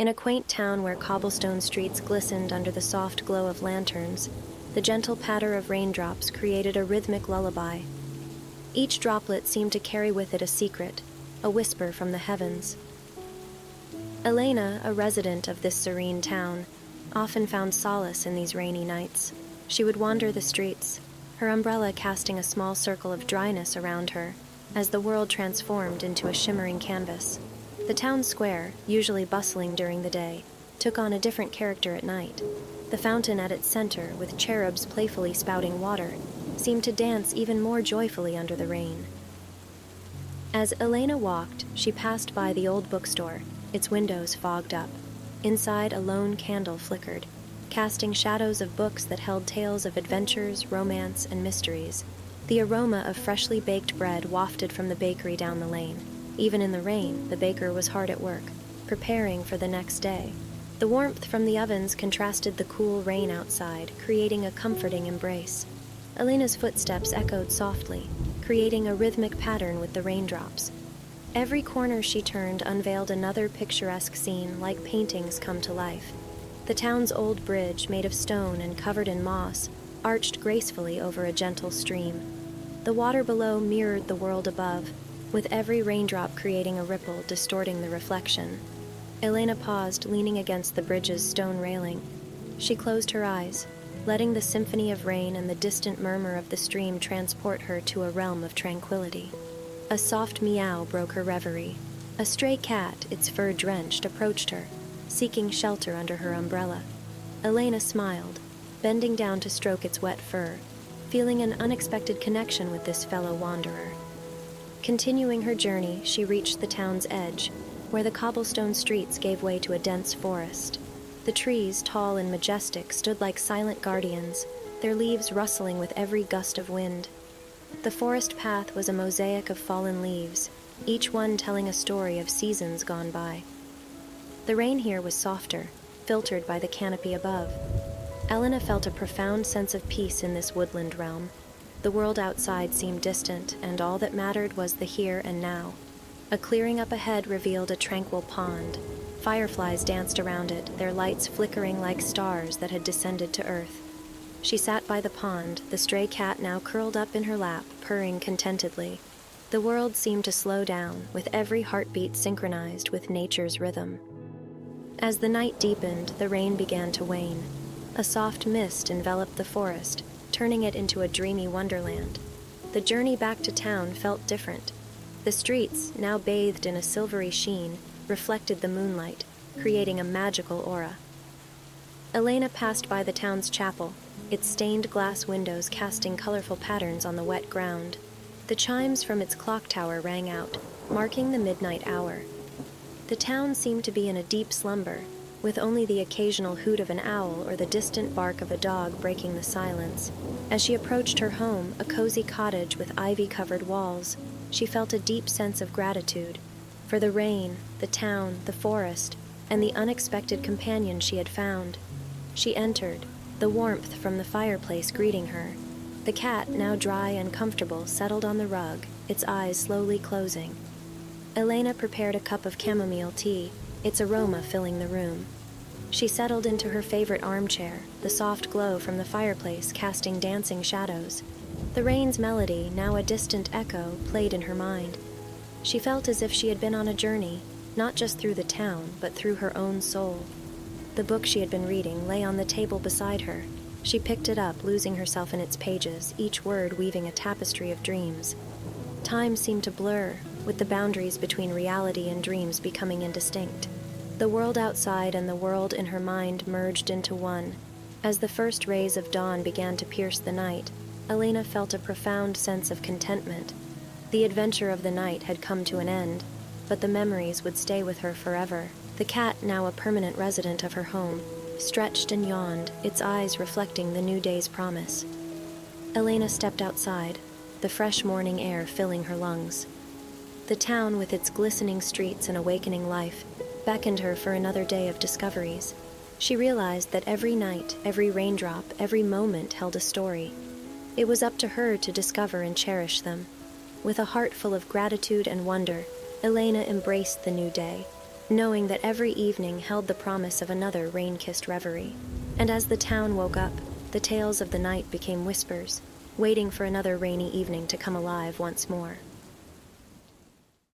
In a quaint town where cobblestone streets glistened under the soft glow of lanterns, the gentle patter of raindrops created a rhythmic lullaby. Each droplet seemed to carry with it a secret, a whisper from the heavens. Elena, a resident of this serene town, often found solace in these rainy nights. She would wander the streets, her umbrella casting a small circle of dryness around her, as the world transformed into a shimmering canvas. The town square, usually bustling during the day, took on a different character at night. The fountain at its center, with cherubs playfully spouting water, seemed to dance even more joyfully under the rain. As Elena walked, she passed by the old bookstore, its windows fogged up. Inside, a lone candle flickered, casting shadows of books that held tales of adventures, romance, and mysteries. The aroma of freshly baked bread wafted from the bakery down the lane. Even in the rain, the baker was hard at work, preparing for the next day. The warmth from the ovens contrasted the cool rain outside, creating a comforting embrace. Elena's footsteps echoed softly, creating a rhythmic pattern with the raindrops. Every corner she turned unveiled another picturesque scene, like paintings come to life. The town's old bridge, made of stone and covered in moss, arched gracefully over a gentle stream. The water below mirrored the world above, with every raindrop creating a ripple, distorting the reflection. Elena paused, leaning against the bridge's stone railing. She closed her eyes, letting the symphony of rain and the distant murmur of the stream transport her to a realm of tranquility. A soft meow broke her reverie. A stray cat, its fur drenched, approached her, seeking shelter under her umbrella. Elena smiled, bending down to stroke its wet fur, feeling an unexpected connection with this fellow wanderer. Continuing her journey, she reached the town's edge, where the cobblestone streets gave way to a dense forest. The trees, tall and majestic, stood like silent guardians, their leaves rustling with every gust of wind. The forest path was a mosaic of fallen leaves, each one telling a story of seasons gone by. The rain here was softer, filtered by the canopy above. Elena felt a profound sense of peace in this woodland realm. The world outside seemed distant, and all that mattered was the here and now. A clearing up ahead revealed a tranquil pond. Fireflies danced around it, their lights flickering like stars that had descended to earth. She sat by the pond, the stray cat now curled up in her lap, purring contentedly. The world seemed to slow down, with every heartbeat synchronized with nature's rhythm. As the night deepened, the rain began to wane. A soft mist enveloped the forest, turning it into a dreamy wonderland. The journey back to town felt different. The streets, now bathed in a silvery sheen, reflected the moonlight, creating a magical aura. Elena passed by the town's chapel, its stained glass windows casting colorful patterns on the wet ground. The chimes from its clock tower rang out, marking the midnight hour. The town seemed to be in a deep slumber, with only the occasional hoot of an owl or the distant bark of a dog breaking the silence. As she approached her home, a cozy cottage with ivy-covered walls, she felt a deep sense of gratitude for the rain, the town, the forest, and the unexpected companion she had found. She entered, the warmth from the fireplace greeting her. The cat, now dry and comfortable, settled on the rug, its eyes slowly closing. Elena prepared a cup of chamomile tea, its aroma filling the room. She settled into her favorite armchair, the soft glow from the fireplace casting dancing shadows. The rain's melody, now a distant echo, played in her mind. She felt as if she had been on a journey, not just through the town, but through her own soul. The book she had been reading lay on the table beside her. She picked it up, losing herself in its pages, each word weaving a tapestry of dreams. Time seemed to blur, with the boundaries between reality and dreams becoming indistinct. The world outside and the world in her mind merged into one. As the first rays of dawn began to pierce the night, Elena felt a profound sense of contentment. The adventure of the night had come to an end, but the memories would stay with her forever. The cat, now a permanent resident of her home, stretched and yawned, its eyes reflecting the new day's promise. Elena stepped outside, the fresh morning air filling her lungs. The town, with its glistening streets and awakening life, beckoned her for another day of discoveries. She realized that every night, every raindrop, every moment held a story. It was up to her to discover and cherish them. With a heart full of gratitude and wonder, Elena embraced the new day, knowing that every evening held the promise of another rain-kissed reverie. And as the town woke up, the tales of the night became whispers, waiting for another rainy evening to come alive once more.